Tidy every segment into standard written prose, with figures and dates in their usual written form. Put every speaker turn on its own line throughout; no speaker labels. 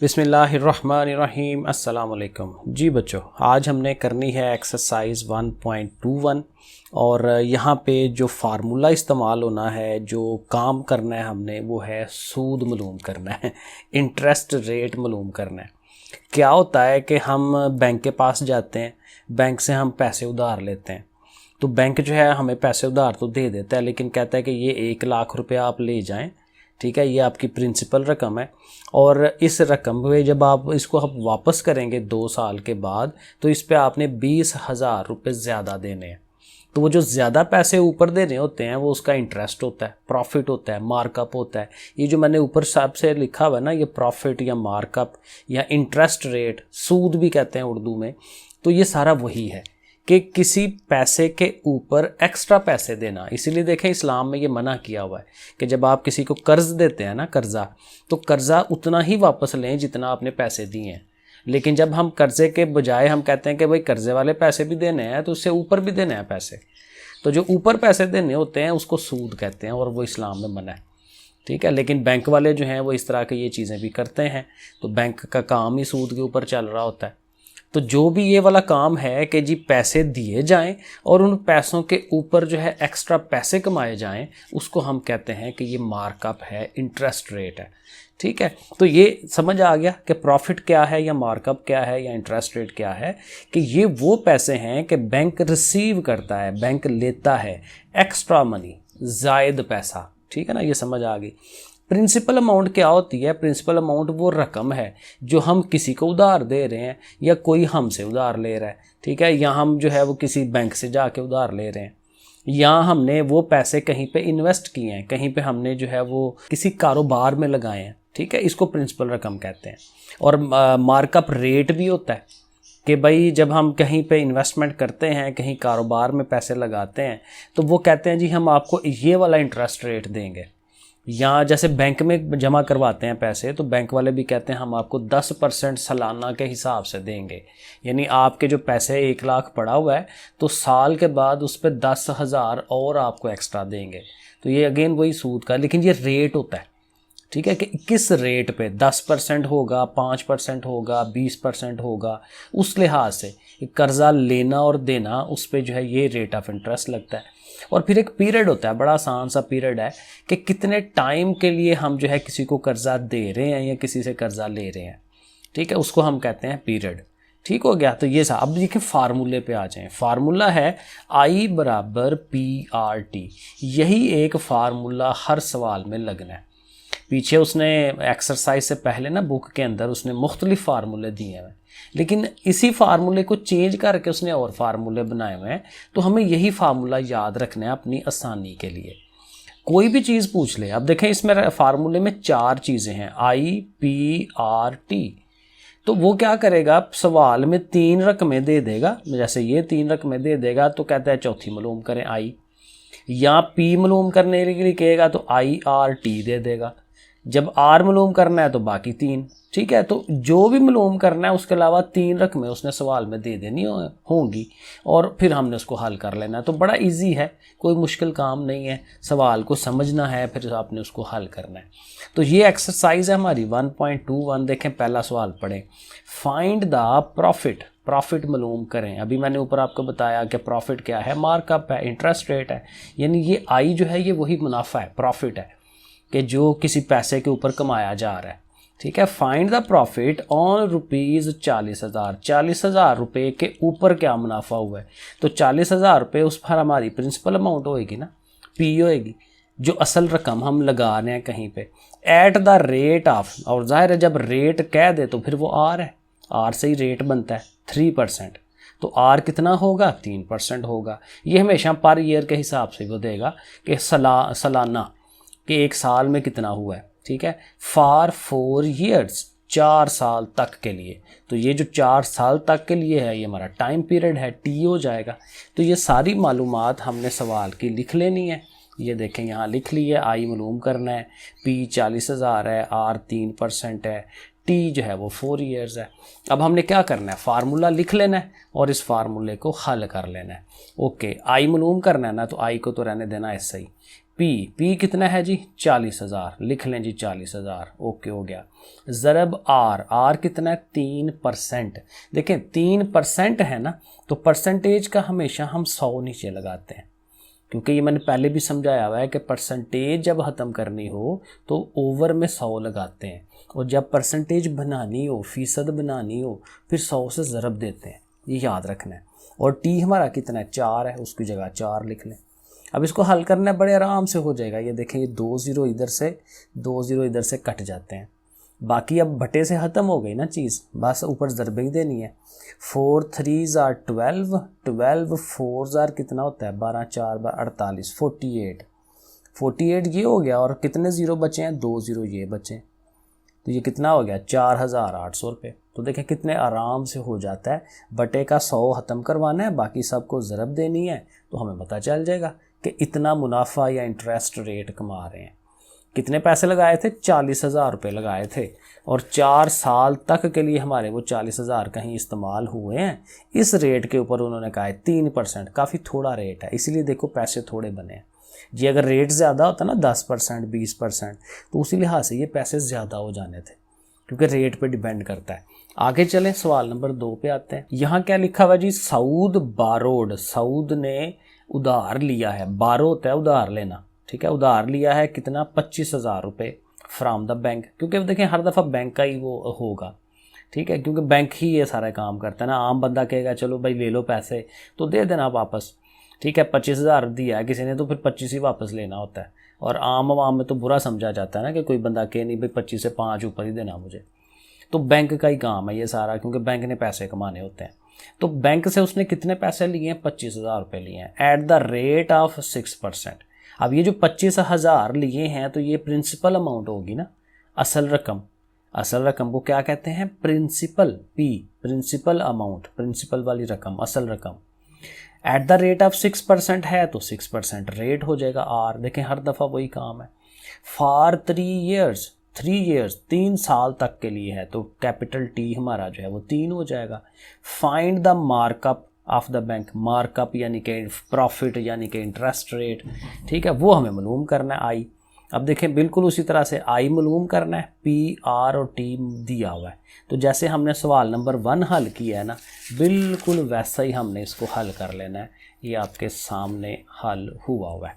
बिस्मिल्लाहिर्रहमानिर्रहीम अस्सलाम वालेकुम। जी बच्चों, आज हमने करनी है एक्सरसाइज 1.21 और यहाँ पे जो फार्मूला इस्तेमाल होना है, जो काम करना है हमने, वो है सूद मालूम करना है, इंटरेस्ट रेट मालूम करना है। क्या होता है कि हम बैंक के पास जाते हैं, बैंक से हम पैसे उधार लेते हैं, तो बैंक जो है हमें पैसे उधार तो दे देता है, लेकिन कहता है कि ये 1 लाख रुपया आप ले जाएं, ठीक है, ये आपकी प्रिंसिपल रकम है और इस रकम पे जब आप इसको आप वापस करेंगे 2 साल के बाद, तो इस पे आपने 20,000 रुपये ज़्यादा देने हैं। तो वो जो ज़्यादा पैसे ऊपर देने होते हैं वो उसका इंटरेस्ट होता है, प्रॉफिट होता है, मार्कअप होता है। ये जो मैंने ऊपर साहब से लिखा हुआ है ना, ये प्रॉफिट या मार्कअप या इंटरेस्ट रेट, सूद भी कहते हैं उर्दू में, तो ये सारा वही है कि किसी पैसे के ऊपर एक्स्ट्रा पैसे देना। इसीलिए देखें इस्लाम में ये मना किया हुआ है कि जब आप किसी को कर्ज़ देते हैं ना, कर्ज़ा, तो कर्ज़ा उतना ही वापस लें जितना आपने पैसे दिए हैं। लेकिन जब हम कर्ज़े के बजाय हम कहते हैं कि भाई कर्ज़े वाले पैसे भी देने हैं, तो उससे ऊपर भी देने हैं पैसे, तो जो ऊपर पैसे देने होते हैं उसको सूद कहते हैं और वो इस्लाम में मना है, ठीक है। लेकिन बैंक वाले जो हैं वो इस तरह की ये चीज़ें भी करते हैं, तो बैंक का काम ही सूद के ऊपर चल रहा होता है। तो जो भी ये वाला काम है कि जी पैसे दिए जाएं और उन पैसों के ऊपर जो है एक्स्ट्रा पैसे कमाए जाएं, उसको हम कहते हैं कि ये मार्कअप है, इंटरेस्ट रेट है, ठीक है। तो ये समझ आ गया कि प्रॉफिट क्या है या मार्कअप क्या है या इंटरेस्ट रेट क्या है, कि ये वो पैसे हैं कि बैंक रिसीव करता है, बैंक लेता है एक्स्ट्रा मनी, जायद पैसा, ठीक है ना, ये समझ आ गई। प्रिंसिपल अमाउंट क्या होती है? प्रिंसिपल अमाउंट वो रकम है जो हम किसी को उधार दे रहे हैं या कोई हमसे उधार ले रहा है, ठीक है, या हम जो है वो किसी बैंक से जाके उधार ले रहे हैं, या हमने वो पैसे कहीं पे इन्वेस्ट किए हैं, कहीं पे हमने जो है वो किसी कारोबार में लगाए हैं, ठीक है, इसको प्रिंसिपल रकम कहते हैं। और मार्कअप रेट भी होता है कि भाई जब हम कहीं पे इन्वेस्टमेंट करते हैं, कहीं कारोबार में पैसे लगाते हैं, तो वो कहते हैं जी हम आपको ये वाला इंटरेस्ट रेट देंगे। या जैसे बैंक में जमा करवाते हैं पैसे, तो बैंक वाले भी कहते हैं हम आपको 10% सालाना के हिसाब से देंगे, यानी आपके जो पैसे 1 लाख पड़ा हुआ है, तो साल के बाद उस पर 10,000 और आपको एक्स्ट्रा देंगे। तो ये अगेन वही सूद का, लेकिन ये रेट होता है, ठीक है, कि किस रेट पे 10% होगा, 5% होगा, 20% होगा, उस लिहाज से कर्ज़ा लेना और देना, उस पर जो है ये रेट ऑफ इंटरेस्ट लगता है। और फिर एक पीरियड होता है, बड़ा आसान सा पीरियड है कि कितने टाइम के लिए हम जो है किसी को कर्ज़ा दे रहे हैं या किसी से कर्ज़ा ले रहे हैं, ठीक है, उसको हम कहते हैं पीरियड। ठीक हो गया। तो ये सा अब देखिए फार्मूले पे आ जाएं। फार्मूला है I बराबर PRT। यही एक फार्मूला हर सवाल में लगना है। पीछे उसने एक्सरसाइज से पहले ना बुक के अंदर उसने मुख्तलिफ फार्मूले दिए हैं, लेकिन इसी फार्मूले को चेंज करके उसने और फार्मूले बनाए हुए हैं। तो हमें यही फार्मूला याद रखना है अपनी आसानी के लिए। कोई भी चीज़ पूछ ले, अब देखें इसमें फार्मूले में 4 चीज़ें हैं, IPRT। तो वो क्या करेगा, सवाल में 3 रकमें दे देगा, जैसे ये 3 रकमें दे देगा तो कहता है चौथी मालूम करें I, या P मालूम करने के लिए कहेगा तो IRT दे देगा। जब R मालूम करना है तो बाकी 3, ठीक है। तो जो भी मालूम करना है उसके अलावा 3 रकमें उसने सवाल में दे देनी होंगी और फिर हमने उसको हल कर लेना है। तो बड़ा इजी है, कोई मुश्किल काम नहीं है, सवाल को समझना है फिर आपने उसको हल करना है। तो ये एक्सरसाइज है हमारी 1.21। देखें पहला सवाल पढ़ें, फाइंड द प्रॉफिट। प्रॉफिट मालूम करें। अभी मैंने ऊपर आपको बताया कि प्रॉफिट क्या है, मार्कअप है, इंटरेस्ट रेट है, यानी ये आई जो है ये वही मुनाफा है, प्रॉफिट है कि जो किसी पैसे के ऊपर कमाया जा रहा है, ठीक है। Find the profit on ₹40,000। 40,000 रुपये के ऊपर क्या मुनाफा हुआ है, तो 40,000 रुपये उस पर हमारी प्रिंसिपल अमाउंट होएगी ना, P होएगी, जो असल रकम हम लगा रहे हैं कहीं पे, एट द रेट ऑफ, और जाहिर है जब रेट कह दे तो फिर वो R है, R से ही रेट बनता है 3%, तो R कितना होगा, 3% होगा। ये हमेशा पर ईयर के हिसाब से वो देगा कि सालाना कि 1 साल में कितना हुआ है, ठीक है। फॉर 4 years, 4 साल तक के लिए। तो ये जो 4 साल तक के लिए है ये हमारा टाइम पीरियड है, T हो जाएगा। तो ये सारी मालूमात हमने सवाल की लिख लेनी है। ये देखें यहाँ लिख ली है, I मालूम करना है, P 40,000 है, R 3% है, T जो है वो 4 years है। अब हमने क्या करना है, फार्मूला लिख लेना है और इस फार्मूले को हल कर लेना है। ओके, I मालूम करना है ना, तो I को तो रहने देना ऐसा ही, पी कितना है जी 40,000, लिख लें जी 40,000, ओके हो गया। ज़रब आर कितना है 3%। देखें 3% है ना, तो परसेंटेज का हमेशा हम 100 नीचे लगाते हैं, क्योंकि ये मैंने पहले भी समझाया हुआ है कि परसेंटेज जब ख़त्म करनी हो तो ओवर में 100 लगाते हैं, और जब परसेंटेज बनानी हो, फ़ीसद बनानी हो, फिर 100 से ज़रब देते हैं, ये याद रखना है। और टी हमारा कितना है 4 है, उसकी जगह 4 लिख लें। अब इसको हल करना बड़े आराम से हो जाएगा। ये देखें, ये 2 ज़ीरो इधर से 2 ज़ीरो इधर से कट जाते हैं, बाकी अब बटे से ख़त्म हो गई ना चीज़, बस ऊपर ज़रबे ही देनी है। 4 3 आर 12, 12 4 आर कितना होता है 12, 4 बार 48, 48 ये हो गया। और कितने ज़ीरो बचे हैं 2 ज़ीरो ये बचे, तो ये कितना हो गया 4,800 रुपये। तो देखें कितने आराम से हो जाता है। बटे का 100 ख़त्म करवाना है, बाकी सबको ज़रब देनी है, तो हमें पता चल जाएगा कि इतना मुनाफा या इंटरेस्ट रेट कमा रहे हैं। कितने पैसे लगाए थे 40,000 रुपये लगाए थे, और 4 साल तक के लिए हमारे वो 40,000 कहीं इस्तेमाल हुए हैं। इस रेट के ऊपर उन्होंने कहा है 3%, काफ़ी थोड़ा रेट है, इसलिए देखो पैसे थोड़े बने हैं जी। अगर रेट ज़्यादा होता ना 10% 20%, तो उसी लिहाज से ये पैसे ज़्यादा हो जाने थे, क्योंकि रेट पे डिपेंड करता है। आगे चलें, सवाल नंबर 2 पे आते हैं। यहाँ क्या लिखा हुआ जी, सऊद बारोड, सऊद ने उधार लिया है। बारो होता है उधार लेना, ठीक है। उधार लिया है कितना 25,000 रुपये फ्राम द बैंक, क्योंकि देखें हर दफ़ा बैंक का ही वो होगा, ठीक है, क्योंकि बैंक ही ये सारा काम करता है ना। आम बंदा कहेगा चलो भाई ले लो पैसे तो दे देना वापस, ठीक है। 25,000 दिया है किसी ने तो फिर 25 ही वापस लेना होता है। और आम आवाम में तो बुरा समझा जाता है ना कि कोई बंदा कहे नहीं भाई 25 से 5 ऊपर ही देना मुझे। तो बैंक का ही काम है ये सारा, क्योंकि बैंक ने पैसे कमाने होते हैं। तो बैंक से उसने कितने पैसे लिए हैं 25,000 रुपये लिए हैं एट द रेट ऑफ 6%। अब ये जो 25,000 लिए हैं तो ये प्रिंसिपल अमाउंट होगी ना, असल रकम। असल रकम को क्या कहते हैं principal, P principal amount, principal वाली रकम, असल रकम। एट द रेट ऑफ 6% है तो 6% रेट हो जाएगा आर। देखें हर दफ़ा वही काम है। फॉर 3 ईयर्स 3 साल तक के लिए है, तो कैपिटल टी हमारा जो है वो 3 हो जाएगा। Find the markup of the bank, markup यानी कि प्रॉफिट यानी कि इंटरेस्ट रेट, ठीक है, वो हमें मालूम करना है आई। अब देखें बिल्कुल उसी तरह से आई मालूम करना है, पी आर और टी दिया हुआ है। तो जैसे हमने सवाल नंबर 1 हल किया है ना, बिल्कुल वैसा ही हमने इसको हल कर लेना है। ये आपके सामने हल हुआ है।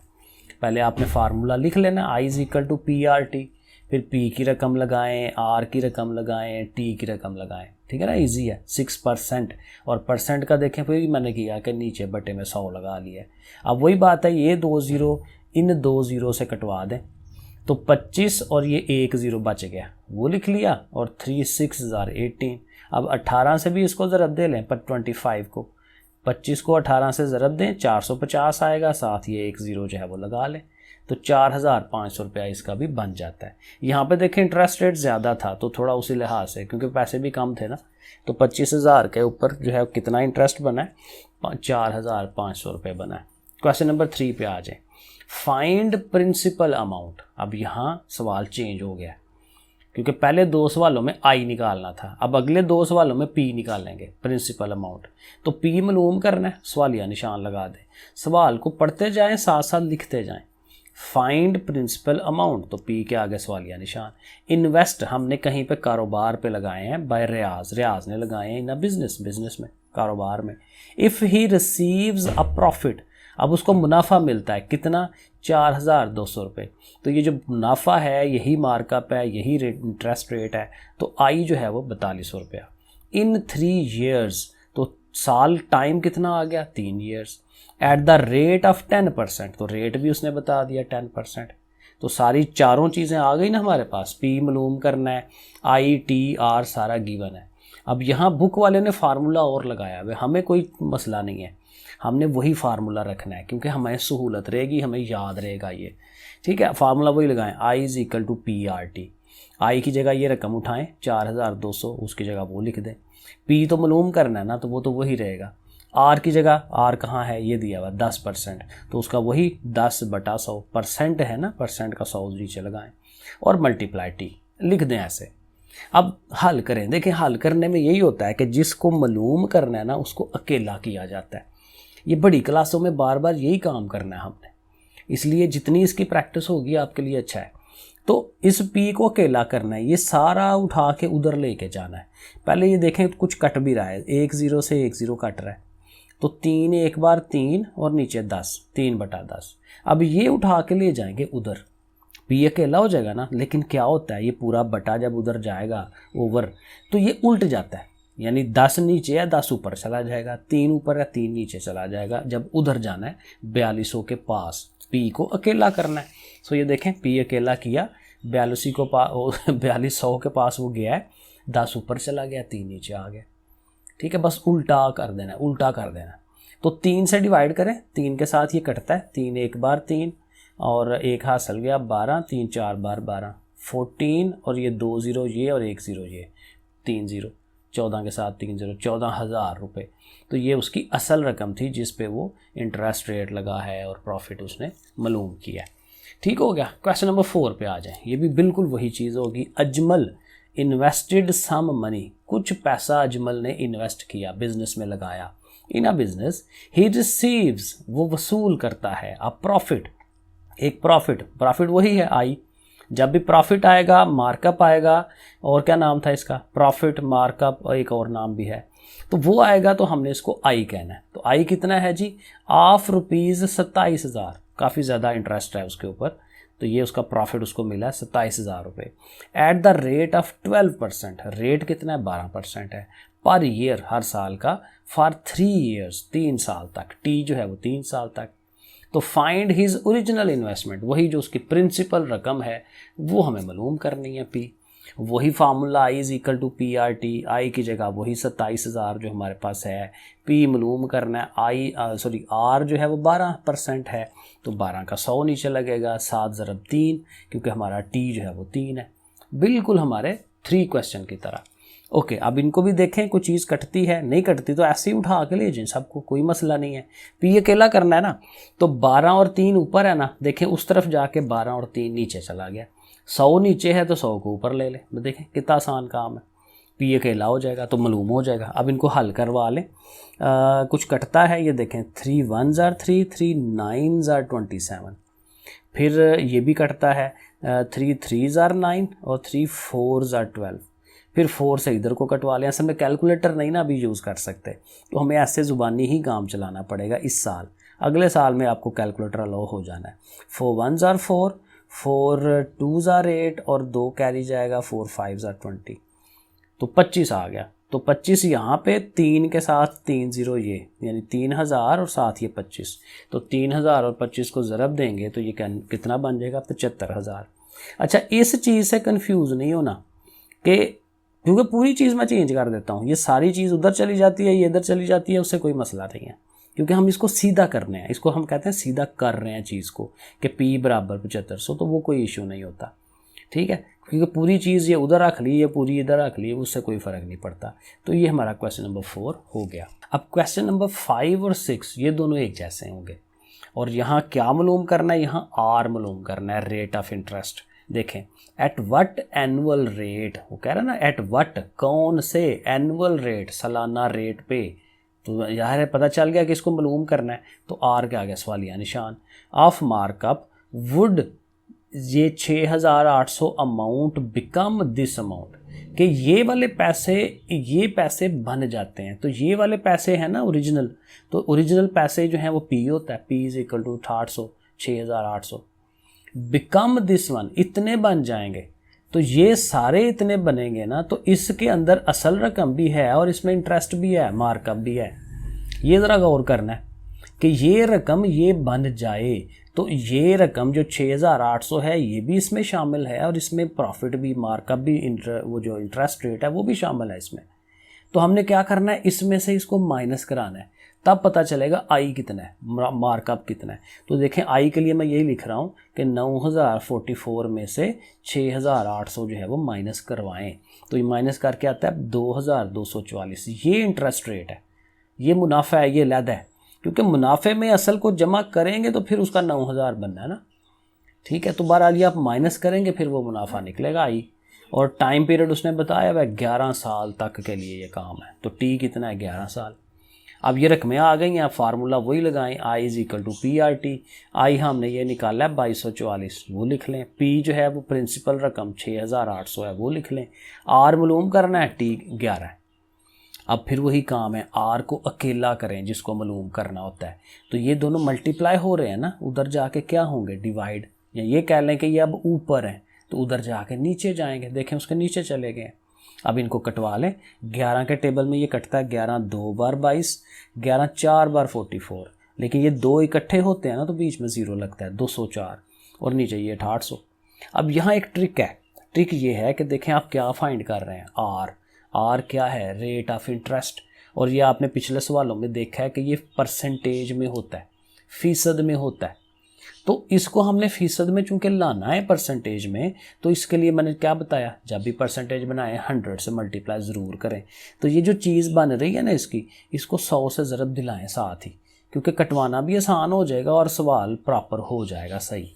पहले आपने फार्मूला लिख लेना, I is equal to P R T, फिर पी की रकम लगाएं, आर की रकम लगाएं, टी की रकम लगाएं, ठीक है ना, इजी है। 6% और परसेंट का देखें फिर मैंने किया कि नीचे बटे में 100 लगा लिया। अब वही बात है, ये 2 ज़ीरो इन 2 ज़ीरो से कटवा दें, तो 25 और ये 1 ज़ीरो बच गया, वो लिख लिया, और 3 6 18। अब 18 से भी इसको ज़रब दे लें, पर 25 को 25 को 18 से ज़रब दें, 450 आएगा, साथ ये 1 ज़ीरो जो है वो लगा लें, तो 4,500 रुपया इसका भी बन जाता है। यहाँ पे देखें इंटरेस्ट रेट ज़्यादा था तो थोड़ा उसी लिहाज से, क्योंकि पैसे भी कम थे ना, तो 25,000 के ऊपर जो है कितना इंटरेस्ट बना है 4,500 रुपये बना है। क्वेश्चन नंबर 3 पे आ जाए। Find principal amount. अब यहाँ सवाल चेंज हो गया, क्योंकि पहले 2 सवालों में आई निकालना था, अब अगले 2 सवालों में पी निकालेंगे, प्रिंसिपल अमाउंट। तो पी मालूम करना है, सवालिया निशान लगा दें, सवाल को पढ़ते जाएं साथ साथ लिखते जाएं। फाइंड प्रिंसिपल अमाउंट, तो पी के आगे सवालिया निशान। इन्वेस्ट हमने कहीं पे कारोबार पे लगाए हैं, बाय रियाज ने लगाए हैं इन बिजनेस में, कारोबार में। If he receives a profit, अब उसको मुनाफा मिलता है कितना 4,200 रुपये। तो ये जो मुनाफा है यही मार्कअप है, यही इंटरेस्ट रेट है, तो आई जो है वो 4200 रुपया। इन 3 ईयर्स, तो साल टाइम कितना आ गया 3 years. At the rate of 10%, तो रेट भी उसने बता दिया 10%। तो सारी चारों चीज़ें आ गई ना हमारे पास। पी मालूम करना है, आई टी आर सारा गिवन है। अब यहाँ बुक वाले ने फार्मूला और लगाया है, हमें कोई मसला नहीं है, हमने वही फार्मूला रखना है, क्योंकि हमें सहूलत रहेगी, हमें याद रहेगा ये, ठीक है। फार्मूला वही लगाएं, I is equal to P R T. I की जगह ये रकम उठाएं 4,200, उसकी जगह वो लिख दें। पी तो मालूम करना है ना, तो वो तो वही रहेगा। आर की जगह, आर कहाँ है ये दिया हुआ 10%, तो उसका वही 10/100 परसेंट है ना, परसेंट का 100 नीचे लगाएं और मल्टीप्लाई टी लिख दें ऐसे। अब हल करें, देखें हल करने में यही होता है कि जिसको मालूम करना है ना उसको अकेला किया जाता है। ये बड़ी क्लासों में बार बार यही काम करना है हमने, इसलिए जितनी इसकी प्रैक्टिस होगी आपके लिए अच्छा है। तो इस पी को अकेला करना है, ये सारा उठा के उधर लेके जाना है। पहले ये देखें कुछ कट भी रहा है, 1 0 से 1 0 कट रहा है, तो 3 एक बार 3 और नीचे 10, 3/10। अब ये उठा के ले जाएंगे उधर, पी अकेला हो जाएगा ना। लेकिन क्या होता है, ये पूरा बटा जब उधर जाएगा ओवर, तो ये उल्ट जाता है, यानी 10 नीचे है 10 ऊपर चला जाएगा, 3 ऊपर है 3 नीचे चला जाएगा। जब उधर जाना है 4200 के पास, पी को अकेला करना है। सो ये देखें पी अकेला किया, 4200 के पास वो गया है, 10 ऊपर चला गया, 3 नीचे आ गया। ठीक है, बस उल्टा कर देना है, उल्टा कर देना। तो 3 से डिवाइड करें, 3 के साथ ये कटता है, 3 एक बार 3 और 1 हासिल गया 12, 3 4 बार 12, 14 और ये 2 0 ये और 1 0 ये, 3 0, 14 के साथ 3 0, 14,000 रुपये। तो ये उसकी असल रकम थी जिस पे वो इंटरेस्ट रेट लगा है और प्रॉफिट उसने मालूम किया। ठीक हो गया। क्वेश्चन नंबर 4 पे आ जाएं। ये भी बिल्कुल वही चीज़ होगी। अजमल इन्वेस्टेड सम मनी, कुछ पैसा अजमल ने इन्वेस्ट किया, बिजनेस में लगाया। इन अ बिजनेस ही रिसीव्स, वो वसूल करता है, अ प्रॉफिट, एक प्रॉफिट, प्रॉफिट वही है आई। जब भी प्रॉफिट आएगा मार्कअप आएगा, और क्या नाम था इसका, प्रॉफिट मार्कअप, और एक और नाम भी है, तो वो आएगा तो हमने इसको आई कहना है। तो आई कितना है जी, ऑफ ₹27,000, काफ़ी ज़्यादा इंटरेस्ट है उसके ऊपर, तो ये उसका प्रॉफिट उसको मिला है 27,000 रुपये। At the rate of 12%, rate कितना है 12% है, पर ईयर, हर साल का, फॉर 3 ईयर्स, 3 साल तक, टी जो है वो 3 साल तक। तो फाइंड हिज ओरिजिनल इन्वेस्टमेंट, वही जो उसकी प्रिंसिपल रकम है वो हमें मालूम करनी है, पी। वही formula I is equal to P R T, I की जगह वही 27,000 जो हमारे पास है, पी मालूम करना है, आर जो है वो 12% है, तो 12 का 100 नीचे लगेगा, 7 ज़रब 3, क्योंकि हमारा टी जो है वो 3 है, बिल्कुल हमारे 3 क्वेश्चन की तरह। ओके, अब इनको भी देखें, कोई चीज़ कटती है, नहीं कटती तो ऐसे ही उठा के ले जाएं सबको, कोई मसला नहीं है। पी अकेला करना है ना, तो 12 और 3 ऊपर है ना, देखें उस तरफ जाके 12 और 3 नीचे चला गया, 100 नीचे है तो 100 को ऊपर ले लें। देखें कितना आसान काम है, पी अकेला हो जाएगा तो मालूम हो जाएगा। अब इनको हल करवा लें। कुछ कटता है, ये देखें 3 1s are 3, 3 9s are 27, फिर ये भी कटता है, 3 3s are 9 और 3 4s are 12, फिर 4 से इधर को कटवा लें। ऐसे में कैलकुलेटर नहीं ना अभी यूज़ कर सकते, तो हमें ऐसे ज़ुबानी ही काम चलाना पड़ेगा इस साल। अगले साल में आपको कैलकुलेटर अलाउ हो जाना है। 4 1s are 4, 4 2s are 8 और 2 कैरी जाएगा, 4 5s are 20, तो 25 आ गया। तो 25 यहाँ पे 3 के साथ 3 0 ये, यानी 3,000 और साथ ये 25, तो 3,000 और 25 को ज़रब देंगे तो ये कितना बन जाएगा, 75,000। अच्छा, इस चीज़ से कंफ्यूज नहीं होना कि, क्योंकि पूरी चीज़ मैं चेंज कर देता हूँ, ये सारी चीज़ उधर चली जाती है, ये इधर चली जाती है, उससे कोई मसला नहीं है, क्योंकि हम इसको सीधा करने हैं, इसको हम कहते हैं सीधा कर रहे हैं चीज़ को, कि P बराबर 7500, तो वो कोई इशू नहीं होता। ठीक है, क्योंकि पूरी चीज़ ये उधर रख ली, ये पूरी इधर रख ली, उससे कोई फ़र्क नहीं पड़ता। तो ये हमारा क्वेश्चन नंबर 4 हो गया। अब क्वेश्चन नंबर 5 और 6 ये दोनों एक जैसे होंगे, और यहाँ क्या मालूम करना है, यहाँ आर मालूम करना है, रेट ऑफ इंटरेस्ट। देखें, एट वट एनुअल रेट, वो कह रहा है ना, एट वट, कौन से, एनुअल रेट, सालाना रेट पे, तो यार है पता चल गया कि इसको मालूम करना है। तो आर के आगे सवालिया निशान, ऑफ मार्कअप वुड, ये 6,800 अमाउंट बिकम दिस अमाउंट, कि ये वाले पैसे, ये पैसे बन जाते हैं। तो ये वाले पैसे हैं ना ओरिजिनल, तो ओरिजिनल पैसे जो हैं वो पी होता है, P is equal to 800, 6,800, become this one, इतने बन जाएंगे। तो ये सारे इतने बनेंगे ना, तो इसके अंदर असल रकम भी है और इसमें इंटरेस्ट भी है, मार्कअप भी है। ये ज़रा गौर करना है कि ये रकम ये बन जाए, तो ये रकम जो 6,800 है ये भी इसमें शामिल है, और इसमें प्रॉफिट भी, मार्कअप भी, वो जो इंटरेस्ट रेट है वो भी शामिल है इसमें। तो हमने क्या करना है, इसमें से इसको माइनस कराना है, तब पता चलेगा आई कितना है, मार्कअप कितना है। तो देखें आई के लिए मैं यही लिख रहा हूँ कि 9,044 में से 6,800 जो है वो माइनस करवाएं, तो ये माइनस करके आता है 2,244। ये इंटरेस्ट रेट है, ये मुनाफा है, ये लैद है, क्योंकि मुनाफे में असल को जमा करेंगे तो फिर उसका 9,000 बनना है ना। ठीक है, तो बहरहाल ये आप माइनस करेंगे फिर वो मुनाफा निकलेगा आई, और टाइम पीरियड उसने बताया वह 11 साल तक के लिए ये काम है। तो टी कितना है, 11 साल। अब ये रकमें आ गई हैं, आप फार्मूला वही लगाएं, I is equal to P R T. I हमने ये निकाला है 2244, वो लिख लें। पी जो है वो प्रिंसिपल रकम 6800 है, वो लिख लें। आर मालूम करना है, टी 11 है। अब फिर वही काम है, आर को अकेला करें जिसको मालूम करना होता है। तो ये दोनों मल्टीप्लाई हो रहे हैं ना, उधर जाके क्या होंगे, डिवाइड। या ये कह लें कि ये अब ऊपर हैं तो उधर जाके नीचे जाएंगे, देखें उसके नीचे चले गए। अब इनको कटवा लें। 11 के टेबल में ये कटता है 11 2 बार 22, 11 4 बार 44, लेकिन ये दो इकट्ठे होते हैं ना तो बीच में ज़ीरो लगता है, 204, और नीचे ये 800। अब यहाँ एक ट्रिक है। ट्रिक ये है कि देखें आप क्या फाइंड कर रहे हैं, आर। आर क्या है, रेट ऑफ इंटरेस्ट। और ये आपने पिछले सवालों में देखा है कि ये परसेंटेज में होता है, फीसद में होता है। तो इसको हमने फीसद में चूंकि लाना है परसेंटेज में, तो इसके लिए मैंने क्या बताया, जब भी परसेंटेज बनाए 100 से मल्टीप्लाई ज़रूर करें। तो ये जो चीज़ बन रही है ना इसकी, इसको 100 से ज़रब दिलाएं साथ ही, क्योंकि कटवाना भी आसान हो जाएगा और सवाल प्रॉपर हो जाएगा सही।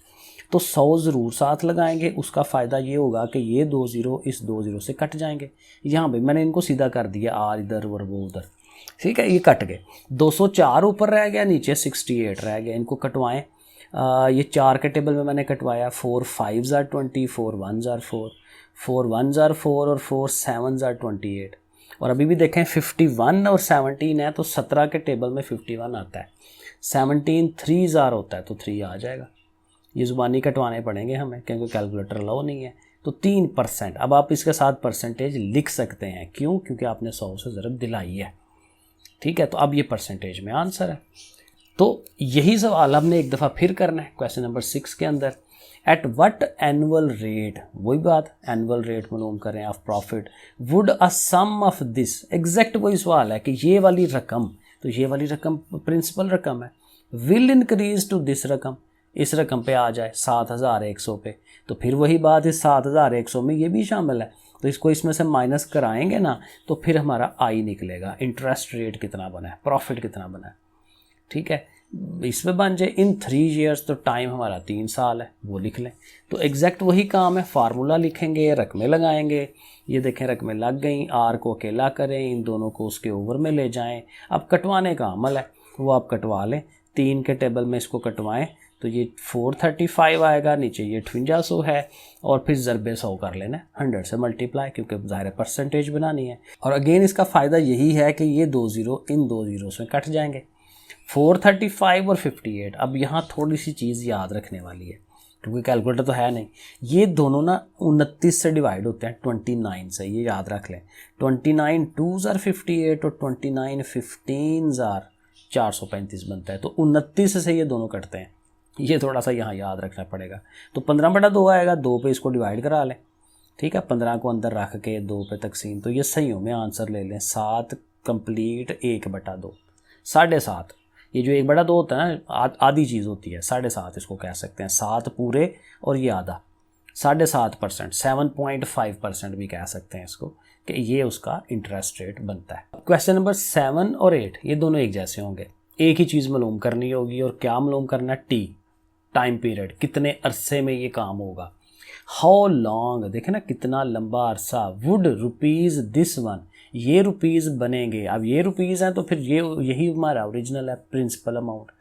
तो 100 ज़रूर साथ लगाएंगे। उसका फ़ायदा ये होगा कि ये 2 ज़ीरो इस 2 ज़ीरो से कट जाएंगे। यहाँ पे मैंने इनको सीधा कर दिया, आर इधर और वो उधर, ठीक है, ये कट गए। 204 ऊपर रह गया, नीचे 68 रह गया। इनको कटवाएं। ये 4 के टेबल में मैंने कटवाया। 4 5 are 20, 4 1 are 4, 4 1 are 4 और 4 7 are 28। और अभी भी देखें 51 और 17 है तो 17 के टेबल में 51 आता है। 17 3 जार होता है तो 3 आ जाएगा। ये ज़ुबानी कटवाने पड़ेंगे हमें क्योंकि कैलकुलेटर अलाउ नहीं है। तो 3%। अब आप इसके साथ परसेंटेज लिख सकते हैं, क्यों, क्योंकि आपने 100 से ज़रब दिलाई है, ठीक है। तो अब ये परसेंटेज में आंसर है। तो यही सवाल हमने एक दफ़ा फिर करना है क्वेश्चन नंबर 6 के अंदर। एट वट एनुअल रेट, वही बात, एनुअल रेट मालूम करें of profit, would a sum of this, exact वही सवाल है कि ये वाली रकम, तो ये वाली रकम प्रिंसिपल रकम है, विल इंक्रीज टू दिस रकम, इस रकम पे आ जाए 7100 पे। तो फिर वही बात, इस 7100 में ये भी शामिल है, तो इसको इसमें से माइनस कराएंगे ना तो फिर हमारा आई निकलेगा, इंटरेस्ट रेट कितना बना है, प्रॉफिट कितना बना है, ठीक है। इसमें बन जाए इन 3 years, तो टाइम हमारा 3 साल है, वो लिख लें। तो एग्जैक्ट वही काम है, फार्मूला लिखेंगे, रकमें लगाएंगे। ये देखें रकमें लग गई, आर को अकेला करें, इन दोनों को उसके ओवर में ले जाएं। अब कटवाने का अमल है, वो आप कटवा लें। 3 के टेबल में इसको कटवाएं तो ये 435 आएगा, नीचे ये 5800 है, और फिर ज़रबे 100 कर लेना, 100 से मल्टीप्लाई, क्योंकि ज़ाहिर परसेंटेज बनानी है। और अगेन इसका फ़ायदा यही है कि ये 2 ज़ीरो इन 2 ज़ीरो से कट जाएंगे, 435 और 58। अब यहाँ थोड़ी सी चीज़ याद रखने वाली है, क्योंकि कैलकुलेटर तो है नहीं। ये दोनों ना 29 से डिवाइड होते हैं, 29 से, ये याद रख लें। 29 2s are 58 और 29 15s are 435 बनता है। तो 29 से ये दोनों कटते हैं, ये थोड़ा सा यहाँ याद रखना पड़ेगा। तो 15/2 आएगा, 2 पे इसको डिवाइड करा लें, ठीक है। 15 को अंदर रख के 2 पे तकसीम, तो ये सहीयों में आंसर ले लें, 7 कंप्लीट 1/2, 7.5। ये जो 1/2 होता है ना, आधी चीज़ होती है, 7.5 इसको कह सकते हैं, 7 पूरे और ये आधा, 7.5%, 7.5% भी कह सकते हैं इसको, कि ये उसका इंटरेस्ट रेट बनता है। क्वेश्चन नंबर 7 और 8 ये दोनों एक जैसे होंगे, एक ही चीज़ मालूम करनी होगी, और क्या मालूम करना है, टी, टाइम पीरियड, कितने अरसे में ये काम होगा। हाउ लॉन्ग, देखें ना कितना लंबा अरसा, वुड रुपीज़ दिस वन, ये रुपीज़ बनेंगे। अब ये रुपीज़ हैं तो फिर ये यही हमारा ओरिजिनल है, principal amount.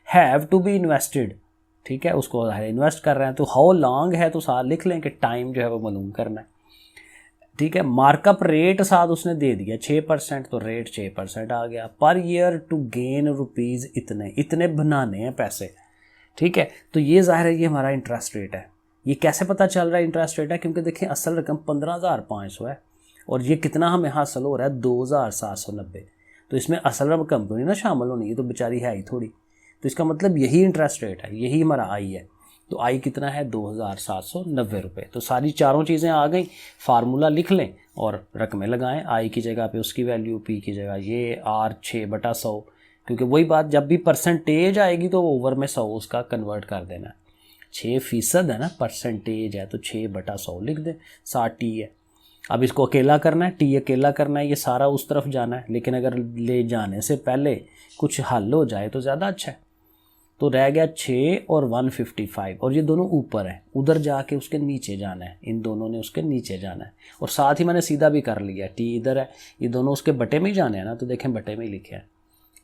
Have to be invested, ठीक है, उसको इन्वेस्ट कर रहे हैं, तो हाउ लॉन्ग है तो साथ लिख लें कि टाइम जो है वो मालूम करना है, ठीक है। मार्कअप रेट साथ उसने दे दिया 6%, तो रेट 6% आ गया। Per year to gain rupees इतने, इतने बनाने हैं पैसे, ठीक है। तो ये ज़ाहिर है ये हमारा इंटरेस्ट रेट है। ये कैसे पता चल रहा है इंटरेस्ट रेट है, क्योंकि देखिए असल रकम 15,500 है और ये कितना हमें हासिल हो रहा है 2,790। तो इसमें असल रकम तो नहीं ना शामिल होनी, ये तो बेचारी है ही थोड़ी। तो इसका मतलब यही इंटरेस्ट रेट है, यही हमारा आई है। तो आई कितना है 2,790 रुपये। तो सारी चारों चीज़ें आ गई, फार्मूला लिख लें और रकमें लगाएं। आई की जगह पे उसकी वैल्यू, पी की जगह ये, आर 6/100, क्योंकि वही बात, जब भी परसेंटेज आएगी तो ओवर में 100 उसका कन्वर्ट कर देना। 6% है ना, परसेंटेज है तो 6/100 लिख दें, 60 है। अब इसको अकेला करना है, टी अकेला करना है, ये सारा उस तरफ जाना है, लेकिन अगर ले जाने से पहले कुछ हल हो जाए तो ज़्यादा अच्छा है। तो रह गया 6 और 155, और ये दोनों ऊपर हैं, उधर जाके उसके नीचे जाना है, इन दोनों ने उसके नीचे जाना है। और साथ ही मैंने सीधा भी कर लिया, टी इधर है, ये दोनों उसके बटे में ही जाने हैं ना, तो देखें बटे में ही लिखे हैं,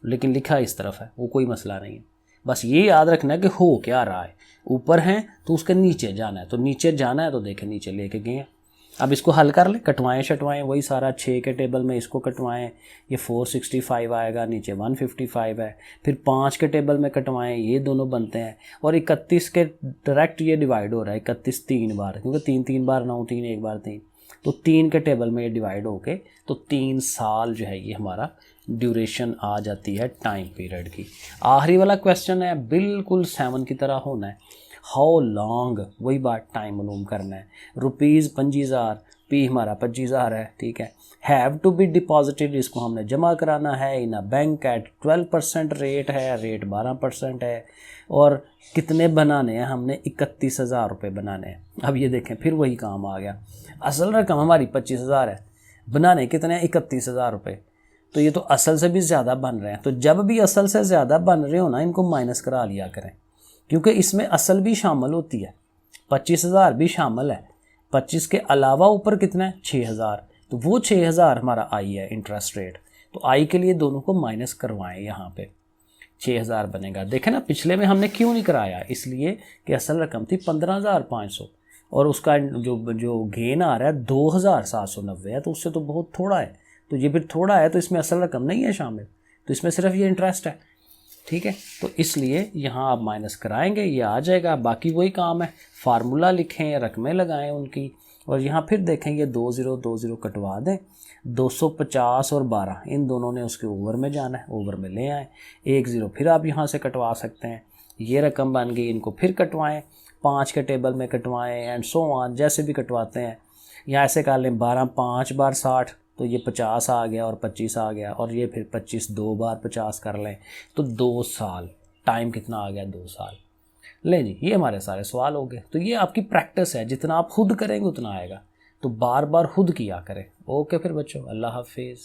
लेकिन लिखा इस तरफ है, वो कोई मसला नहीं है। बस ये याद रखना है कि हो क्या रहा है। ऊपर है तो उसके नीचे जाना है, तो नीचे जाना है तो देखें नीचे लेके गए हैं। अब इसको हल कर ले, कटवाएं शटवाएं वही सारा 6 के टेबल में इसको कटवाएं, ये 465 आएगा, नीचे 155 है। फिर 5 के टेबल में कटवाएं, ये दोनों बनते हैं। और 31 के डायरेक्ट ये डिवाइड हो रहा है, 31 3 बार, क्योंकि 3 3 बार 9, 3 1 बार 3, तो 3 के टेबल में ये डिवाइड होके तो 3 साल जो है ये हमारा ड्यूरेशन आ जाती है टाइम पीरियड की। आखिरी वाला क्वेश्चन है बिल्कुल 7 की तरह होना है, हाउ लॉन्ग, वही बात टाइम मालूम करना है। रुपीज़ 25,000, पी हमारा 25,000 है, ठीक है। हैव टू बी डिपॉजिटेड, इसको हमने जमा कराना है इन अ बैंक एट 12% रेट है, रेट 12% है। और कितने बनाने हैं हमने, 31,000 रुपये बनाने हैं। अब ये देखें फिर वही काम आ गया, असल रकम हमारी 25,000 है, बनाने कितने हैं, 31,000 रुपये। तो ये तो असल से भी ज़्यादा बन रहे हैं। तो जब भी असल से ज़्यादा बन रहे हो ना, इनको माइनस करा लिया करें, क्योंकि इसमें असल भी शामिल होती है, 25,000 भी शामिल है। 25 के अलावा ऊपर कितना है, 6,000, तो वो 6,000 हमारा आई है इंटरेस्ट रेट। तो आई के लिए दोनों को माइनस करवाएं, यहाँ पे 6,000 बनेगा। देखें ना पिछले में हमने क्यों नहीं कराया, इसलिए कि असल रकम थी 15,500 और उसका जो गेन आ रहा है 2,790 है, तो उससे तो बहुत थोड़ा है। तो ये फिर थोड़ा है तो इसमें असल रकम नहीं है शामिल, तो इसमें सिर्फ ये इंटरेस्ट है, ठीक है। तो इसलिए यहाँ आप माइनस कराएंगे, ये आ जाएगा। बाकी वही काम है, फार्मूला लिखें, रकमें लगाएं उनकी, और यहाँ फिर देखें ये 2020 कटवा दें। 250 और 12 इन दोनों ने उसके ओवर में जाना है, ओवर में ले आएँ। 10 फिर आप यहाँ से कटवा सकते हैं, ये रकम बन गई, इनको फिर कटवाएँ, 5 के टेबल में कटवाएँ एंड सो ऑन, जैसे भी कटवाते हैं। या ऐसे कर लें 12 5 बार 60, तो ये 50 आ गया और 25 आ गया, और ये फिर 25 2 बार 50 कर लें, तो 2 साल। टाइम कितना आ गया, 2 साल। लें जी, ये हमारे सारे सवाल हो गए। तो ये आपकी प्रैक्टिस है, जितना आप खुद करेंगे उतना आएगा, तो बार बार खुद किया करें। ओके फिर बच्चों, अल्लाह हाफिज़।